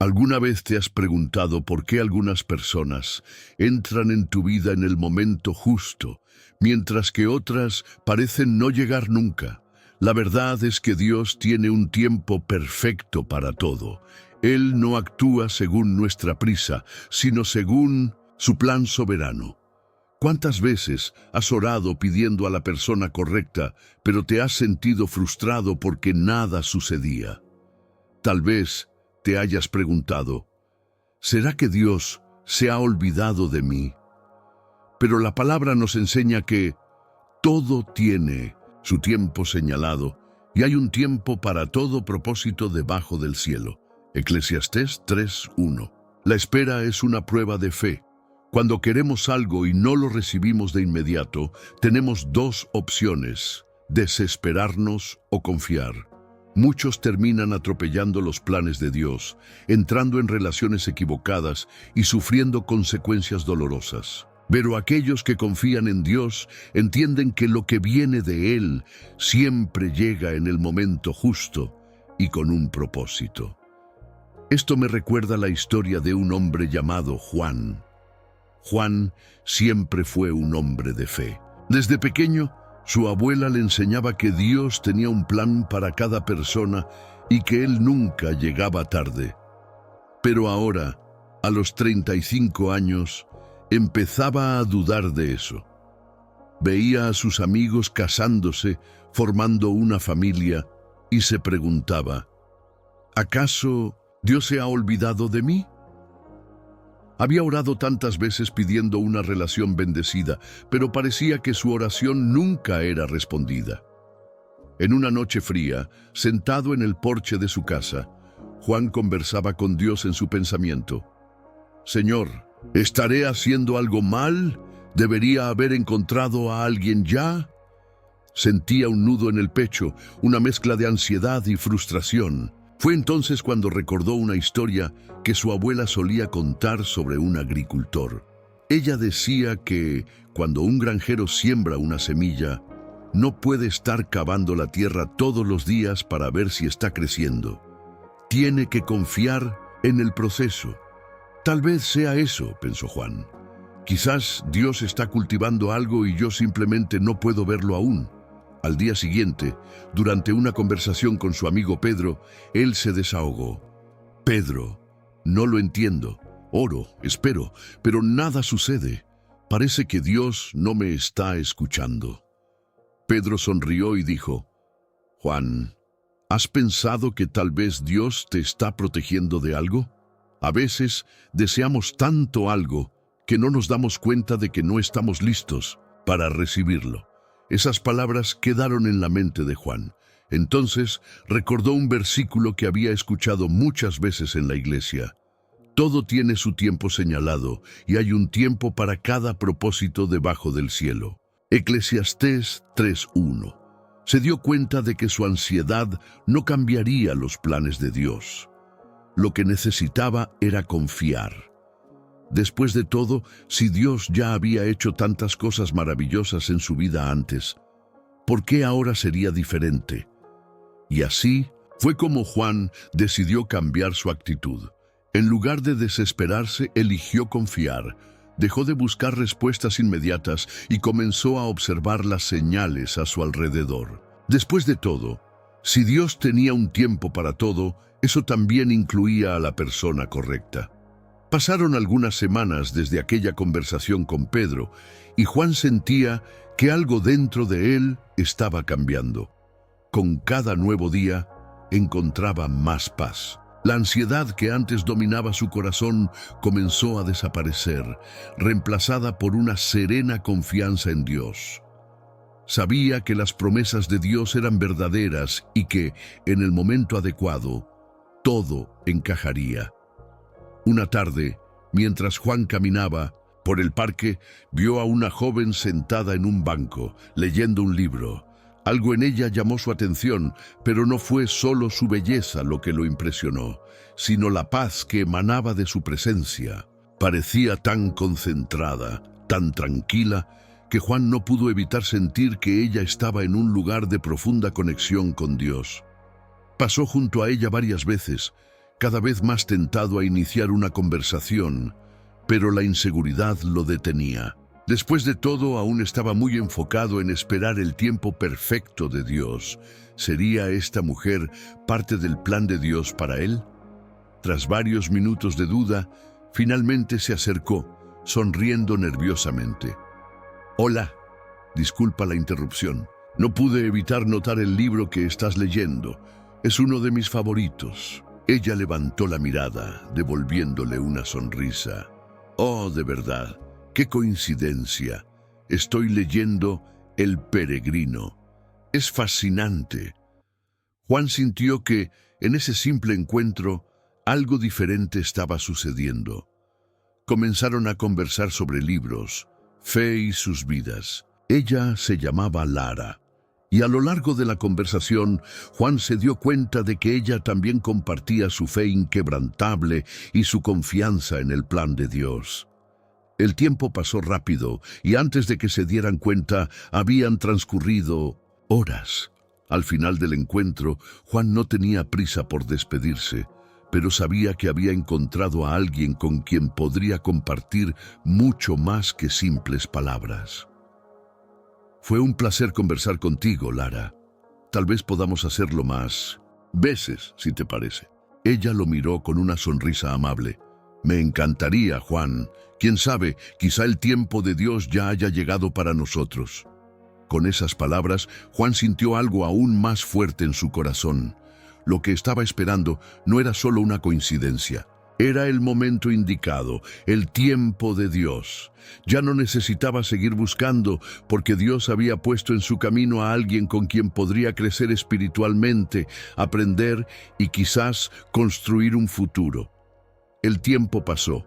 ¿Alguna vez te has preguntado por qué algunas personas entran en tu vida en el momento justo, mientras que otras parecen no llegar nunca? La verdad es que Dios tiene un tiempo perfecto para todo. Él no actúa según nuestra prisa, sino según su plan soberano. ¿Cuántas veces has orado pidiendo a la persona correcta, pero te has sentido frustrado porque nada sucedía? Tal vez te hayas preguntado, ¿será que Dios se ha olvidado de mí? Pero la palabra nos enseña que todo tiene su tiempo señalado y hay un tiempo para todo propósito debajo del cielo. Eclesiastés 3:1. La espera es una prueba de fe. Cuando queremos algo y no lo recibimos de inmediato, tenemos dos opciones: desesperarnos o confiar. Muchos terminan atropellando los planes de Dios, entrando en relaciones equivocadas y sufriendo consecuencias dolorosas. Pero aquellos que confían en Dios entienden que lo que viene de Él siempre llega en el momento justo y con un propósito. Esto me recuerda la historia de un hombre llamado Juan. Juan siempre fue un hombre de fe. Desde pequeño, su abuela le enseñaba que Dios tenía un plan para cada persona y que Él nunca llegaba tarde. Pero ahora, a los 35 años, empezaba a dudar de eso. Veía a sus amigos casándose, formando una familia, y se preguntaba, ¿acaso Dios se ha olvidado de mí? Había orado tantas veces pidiendo una relación bendecida, pero parecía que su oración nunca era respondida. En una noche fría, sentado en el porche de su casa, Juan conversaba con Dios en su pensamiento. Señor, ¿estaré haciendo algo mal? ¿Debería haber encontrado a alguien ya? Sentía un nudo en el pecho, una mezcla de ansiedad y frustración. Fue entonces cuando recordó una historia que su abuela solía contar sobre un agricultor. Ella decía que cuando un granjero siembra una semilla, no puede estar cavando la tierra todos los días para ver si está creciendo. Tiene que confiar en el proceso. Tal vez sea eso, pensó Juan. Quizás Dios está cultivando algo y yo simplemente no puedo verlo aún. Al día siguiente, durante una conversación con su amigo Pedro, él se desahogó. Pedro, no lo entiendo. Oro, espero, pero nada sucede. Parece que Dios no me está escuchando. Pedro sonrió y dijo, Juan, ¿has pensado que tal vez Dios te está protegiendo de algo? A veces deseamos tanto algo que no nos damos cuenta de que no estamos listos para recibirlo. Esas palabras quedaron en la mente de Juan. Entonces recordó un versículo que había escuchado muchas veces en la iglesia. Todo tiene su tiempo señalado y hay un tiempo para cada propósito debajo del cielo. Eclesiastés 3:1. Se dio cuenta de que su ansiedad no cambiaría los planes de Dios. Lo que necesitaba era confiar. Después de todo, si Dios ya había hecho tantas cosas maravillosas en su vida antes, ¿por qué ahora sería diferente? Y así fue como Juan decidió cambiar su actitud. En lugar de desesperarse, eligió confiar, dejó de buscar respuestas inmediatas y comenzó a observar las señales a su alrededor. Después de todo, si Dios tenía un tiempo para todo, eso también incluía a la persona correcta. Pasaron algunas semanas desde aquella conversación con Pedro y Juan sentía que algo dentro de él estaba cambiando. Con cada nuevo día encontraba más paz. La ansiedad que antes dominaba su corazón comenzó a desaparecer, reemplazada por una serena confianza en Dios. Sabía que las promesas de Dios eran verdaderas y que, en el momento adecuado, todo encajaría. Una tarde, mientras Juan caminaba por el parque, vio a una joven sentada en un banco, leyendo un libro. Algo en ella llamó su atención, pero no fue solo su belleza lo que lo impresionó, sino la paz que emanaba de su presencia. Parecía tan concentrada, tan tranquila, que Juan no pudo evitar sentir que ella estaba en un lugar de profunda conexión con Dios. Pasó junto a ella varias veces, cada vez más tentado a iniciar una conversación, pero la inseguridad lo detenía. Después de todo, aún estaba muy enfocado en esperar el tiempo perfecto de Dios. ¿Sería esta mujer parte del plan de Dios para él? Tras varios minutos de duda, finalmente se acercó, sonriendo nerviosamente. «Hola, disculpa la interrupción. No pude evitar notar el libro que estás leyendo. Es uno de mis favoritos». Ella levantó la mirada, devolviéndole una sonrisa. «Oh, de verdad, qué coincidencia. Estoy leyendo El Peregrino. Es fascinante». Juan sintió que, en ese simple encuentro, algo diferente estaba sucediendo. Comenzaron a conversar sobre libros, fe y sus vidas. Ella se llamaba Lara, y a lo largo de la conversación, Juan se dio cuenta de que ella también compartía su fe inquebrantable y su confianza en el plan de Dios. El tiempo pasó rápido, y antes de que se dieran cuenta, habían transcurrido horas. Al final del encuentro, Juan no tenía prisa por despedirse, pero sabía que había encontrado a alguien con quien podría compartir mucho más que simples palabras. «Fue un placer conversar contigo, Lara. Tal vez podamos hacerlo más veces, si te parece». Ella lo miró con una sonrisa amable. «Me encantaría, Juan. Quién sabe, quizá el tiempo de Dios ya haya llegado para nosotros». Con esas palabras, Juan sintió algo aún más fuerte en su corazón. Lo que estaba esperando no era solo una coincidencia. Era el momento indicado, el tiempo de Dios. Ya no necesitaba seguir buscando, porque Dios había puesto en su camino a alguien con quien podría crecer espiritualmente, aprender y quizás construir un futuro. El tiempo pasó,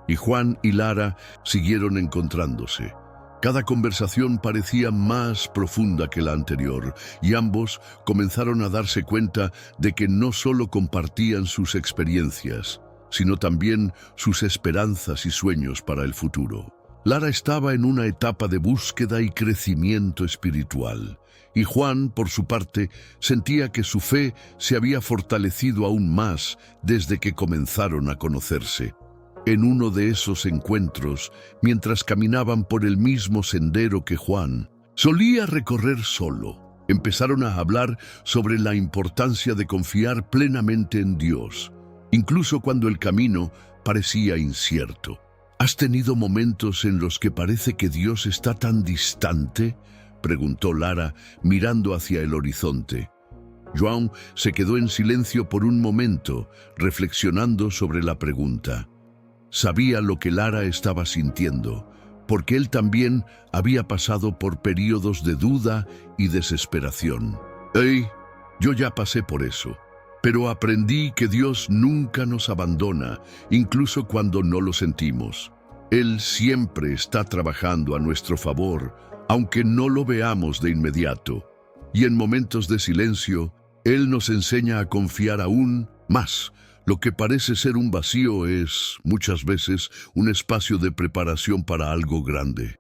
y Juan y Lara siguieron encontrándose. Cada conversación parecía más profunda que la anterior, y ambos comenzaron a darse cuenta de que no solo compartían sus experiencias, sino también sus esperanzas y sueños para el futuro. Lara estaba en una etapa de búsqueda y crecimiento espiritual, y Juan, por su parte, sentía que su fe se había fortalecido aún más desde que comenzaron a conocerse. En uno de esos encuentros, mientras caminaban por el mismo sendero que Juan solía recorrer solo, empezaron a hablar sobre la importancia de confiar plenamente en Dios, incluso cuando el camino parecía incierto. ¿Has tenido momentos en los que parece que Dios está tan distante?, preguntó Lara, mirando hacia el horizonte. João se quedó en silencio por un momento, reflexionando sobre la pregunta. Sabía lo que Lara estaba sintiendo, porque él también había pasado por periodos de duda y desesperación. «Hey, yo ya pasé por eso, pero aprendí que Dios nunca nos abandona, incluso cuando no lo sentimos. Él siempre está trabajando a nuestro favor, aunque no lo veamos de inmediato. Y en momentos de silencio, Él nos enseña a confiar aún más. Lo que parece ser un vacío es, muchas veces, un espacio de preparación para algo grande».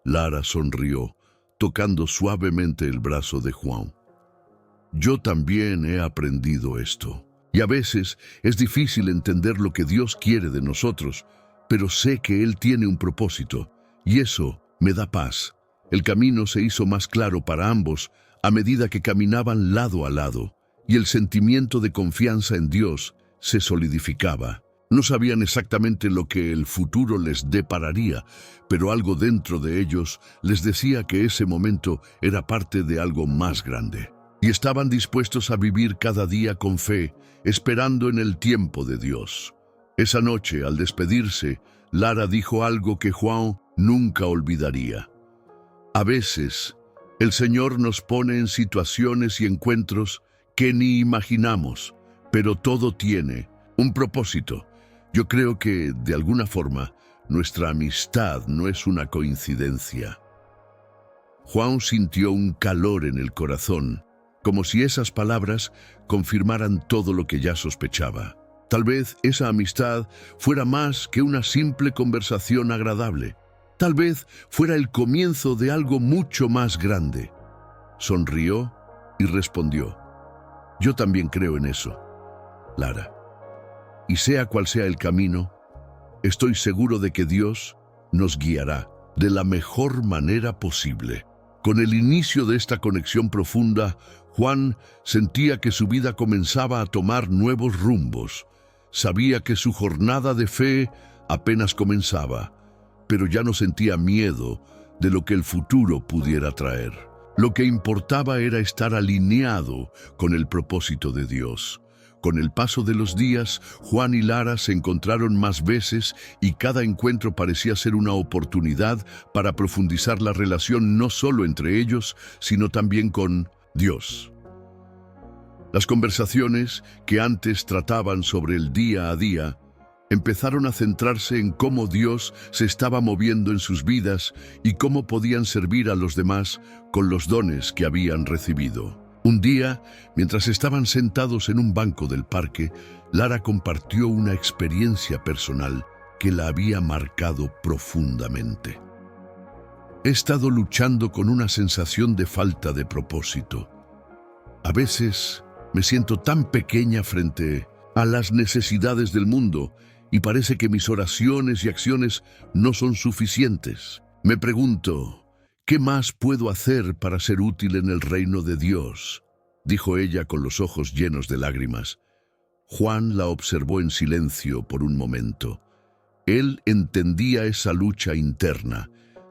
Lara sonrió, tocando suavemente el brazo de Juan. «Yo también he aprendido esto. Y a veces es difícil entender lo que Dios quiere de nosotros, pero sé que Él tiene un propósito, y eso me da paz». El camino se hizo más claro para ambos a medida que caminaban lado a lado, y el sentimiento de confianza en Dios se solidificaba. No sabían exactamente lo que el futuro les depararía, pero algo dentro de ellos les decía que ese momento era parte de algo más grande. Y estaban dispuestos a vivir cada día con fe, esperando en el tiempo de Dios. Esa noche, al despedirse, Lara dijo algo que Juan nunca olvidaría. «A veces, el Señor nos pone en situaciones y encuentros que ni imaginamos, pero todo tiene un propósito. Yo creo que, de alguna forma, nuestra amistad no es una coincidencia». Juan sintió un calor en el corazón, como si esas palabras confirmaran todo lo que ya sospechaba. Tal vez esa amistad fuera más que una simple conversación agradable. Tal vez fuera el comienzo de algo mucho más grande. Sonrió y respondió: «Yo también creo en eso, Lara». Y sea cual sea el camino, estoy seguro de que Dios nos guiará de la mejor manera posible. Con el inicio de esta conexión profunda, Juan sentía que su vida comenzaba a tomar nuevos rumbos. Sabía que su jornada de fe apenas comenzaba, pero ya no sentía miedo de lo que el futuro pudiera traer. Lo que importaba era estar alineado con el propósito de Dios. Con el paso de los días, Juan y Lara se encontraron más veces y cada encuentro parecía ser una oportunidad para profundizar la relación no solo entre ellos, sino también con Dios. Las conversaciones que antes trataban sobre el día a día empezaron a centrarse en cómo Dios se estaba moviendo en sus vidas y cómo podían servir a los demás con los dones que habían recibido. Un día, mientras estaban sentados en un banco del parque, Lara compartió una experiencia personal que la había marcado profundamente. He estado luchando con una sensación de falta de propósito. A veces me siento tan pequeña frente a las necesidades del mundo y parece que mis oraciones y acciones no son suficientes. Me pregunto, ¿qué más puedo hacer para ser útil en el reino de Dios?, dijo ella con los ojos llenos de lágrimas. Juan la observó en silencio por un momento. Él entendía esa lucha interna.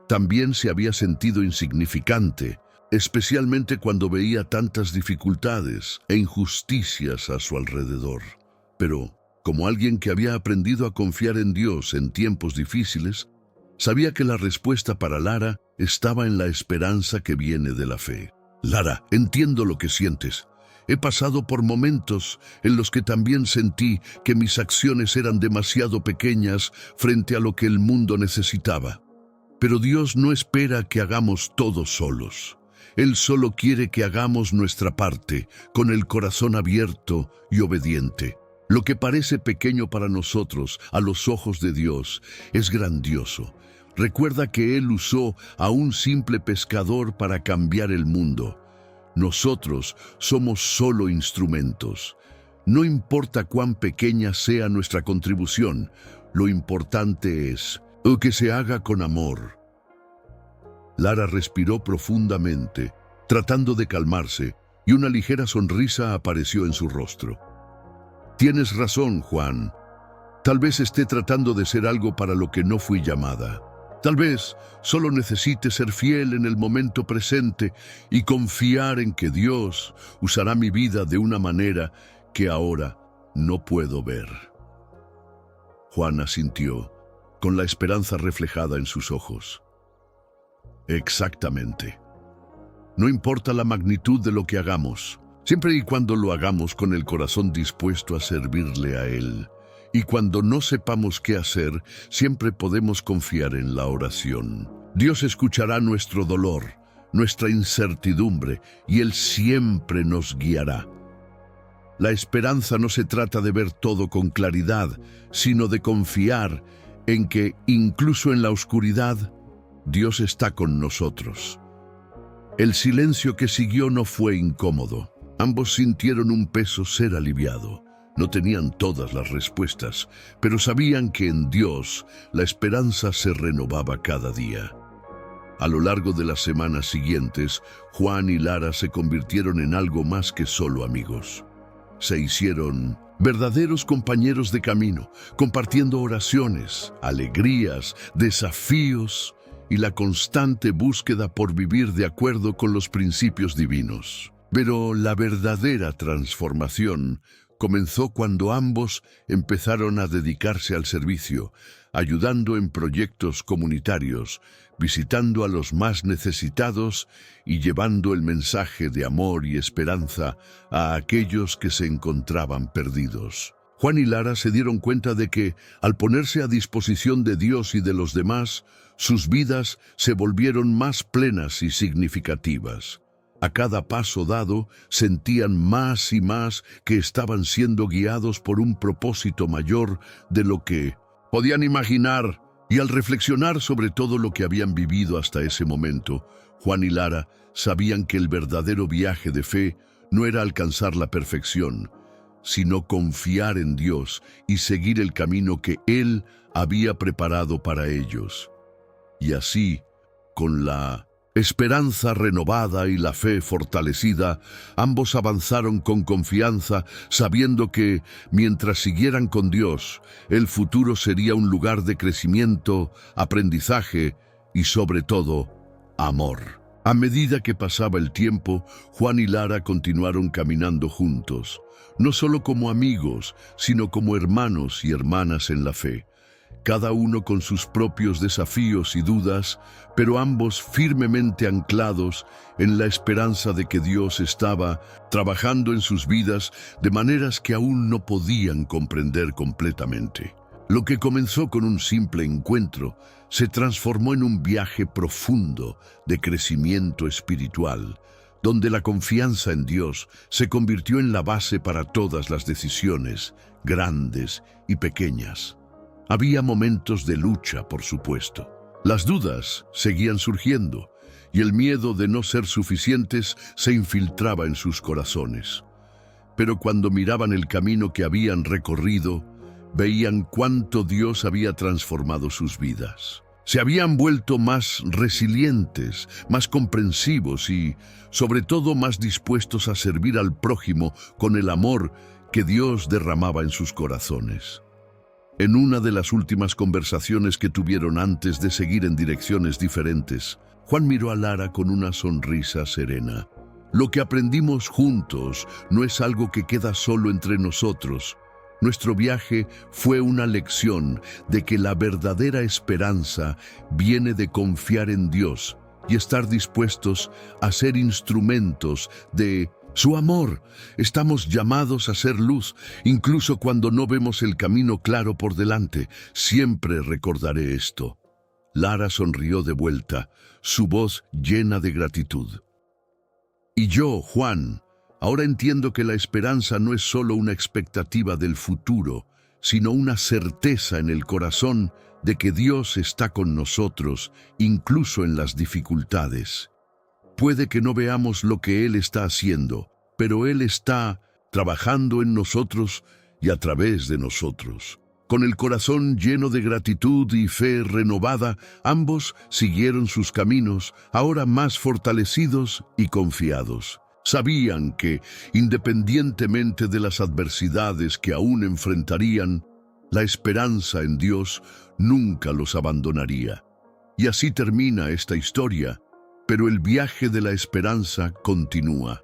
También se había sentido insignificante, especialmente cuando veía tantas dificultades e injusticias a su alrededor. Pero, como alguien que había aprendido a confiar en Dios en tiempos difíciles, sabía que la respuesta para Lara estaba en la esperanza que viene de la fe. Lara, entiendo lo que sientes. He pasado por momentos en los que también sentí que mis acciones eran demasiado pequeñas frente a lo que el mundo necesitaba. Pero Dios no espera que hagamos todo solos. Él solo quiere que hagamos nuestra parte, con el corazón abierto y obediente. Lo que parece pequeño para nosotros, a los ojos de Dios, es grandioso. Recuerda que Él usó a un simple pescador para cambiar el mundo. Nosotros somos solo instrumentos. No importa cuán pequeña sea nuestra contribución, lo importante es que se haga con amor. Lara respiró profundamente, tratando de calmarse, y una ligera sonrisa apareció en su rostro. Tienes razón, Juan. Tal vez esté tratando de ser algo para lo que no fui llamada. Tal vez solo necesite ser fiel en el momento presente y confiar en que Dios usará mi vida de una manera que ahora no puedo ver. Juan asintió, con la esperanza reflejada en sus ojos. Exactamente. No importa la magnitud de lo que hagamos, siempre y cuando lo hagamos con el corazón dispuesto a servirle a Él. Y cuando no sepamos qué hacer, siempre podemos confiar en la oración. Dios escuchará nuestro dolor, nuestra incertidumbre, y Él siempre nos guiará. La esperanza no se trata de ver todo con claridad, sino de confiar en que, incluso en la oscuridad, Dios está con nosotros. El silencio que siguió no fue incómodo. Ambos sintieron un peso ser aliviado. No tenían todas las respuestas, pero sabían que en Dios la esperanza se renovaba cada día. A lo largo de las semanas siguientes, Juan y Lara se convirtieron en algo más que solo amigos. Se hicieron verdaderos compañeros de camino, compartiendo oraciones, alegrías, desafíos y la constante búsqueda por vivir de acuerdo con los principios divinos. Pero la verdadera transformación comenzó cuando ambos empezaron a dedicarse al servicio, ayudando en proyectos comunitarios, visitando a los más necesitados y llevando el mensaje de amor y esperanza a aquellos que se encontraban perdidos. Juan y Lara se dieron cuenta de que, al ponerse a disposición de Dios y de los demás, sus vidas se volvieron más plenas y significativas. A cada paso dado, sentían más y más que estaban siendo guiados por un propósito mayor de lo que podían imaginar, y al reflexionar sobre todo lo que habían vivido hasta ese momento, Juan y Lara sabían que el verdadero viaje de fe no era alcanzar la perfección, sino confiar en Dios y seguir el camino que Él había preparado para ellos. Y así, con la esperanza renovada y la fe fortalecida, ambos avanzaron con confianza, sabiendo que, mientras siguieran con Dios, el futuro sería un lugar de crecimiento, aprendizaje y, sobre todo, amor. A medida que pasaba el tiempo, Juan y Lara continuaron caminando juntos, no solo como amigos, sino como hermanos y hermanas en la fe. Cada uno con sus propios desafíos y dudas, pero ambos firmemente anclados en la esperanza de que Dios estaba trabajando en sus vidas de maneras que aún no podían comprender completamente. Lo que comenzó con un simple encuentro se transformó en un viaje profundo de crecimiento espiritual, donde la confianza en Dios se convirtió en la base para todas las decisiones, grandes y pequeñas. Había momentos de lucha, por supuesto. Las dudas seguían surgiendo y el miedo de no ser suficientes se infiltraba en sus corazones. Pero cuando miraban el camino que habían recorrido, veían cuánto Dios había transformado sus vidas. Se habían vuelto más resilientes, más comprensivos y, sobre todo, más dispuestos a servir al prójimo con el amor que Dios derramaba en sus corazones. En una de las últimas conversaciones que tuvieron antes de seguir en direcciones diferentes, Juan miró a Lara con una sonrisa serena. Lo que aprendimos juntos no es algo que queda solo entre nosotros. Nuestro viaje fue una lección de que la verdadera esperanza viene de confiar en Dios y estar dispuestos a ser instrumentos de su amor. Estamos llamados a ser luz, incluso cuando no vemos el camino claro por delante. Siempre recordaré esto. Lara sonrió de vuelta, su voz llena de gratitud. Y yo, Juan, ahora entiendo que la esperanza no es solo una expectativa del futuro, sino una certeza en el corazón de que Dios está con nosotros, incluso en las dificultades. Puede que no veamos lo que Él está haciendo, pero Él está trabajando en nosotros y a través de nosotros. Con el corazón lleno de gratitud y fe renovada, ambos siguieron sus caminos, ahora más fortalecidos y confiados. Sabían que, independientemente de las adversidades que aún enfrentarían, la esperanza en Dios nunca los abandonaría. Y así termina esta historia, pero el viaje de la esperanza continúa.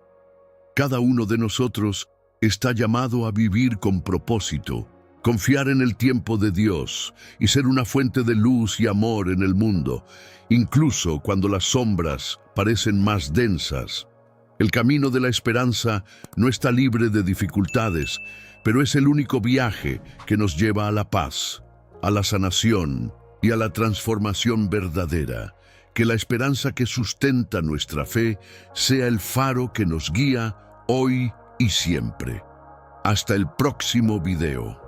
Cada uno de nosotros está llamado a vivir con propósito, confiar en el tiempo de Dios y ser una fuente de luz y amor en el mundo, incluso cuando las sombras parecen más densas. El camino de la esperanza no está libre de dificultades, pero es el único viaje que nos lleva a la paz, a la sanación y a la transformación verdadera. Que la esperanza que sustenta nuestra fe sea el faro que nos guía hoy y siempre. Hasta el próximo video.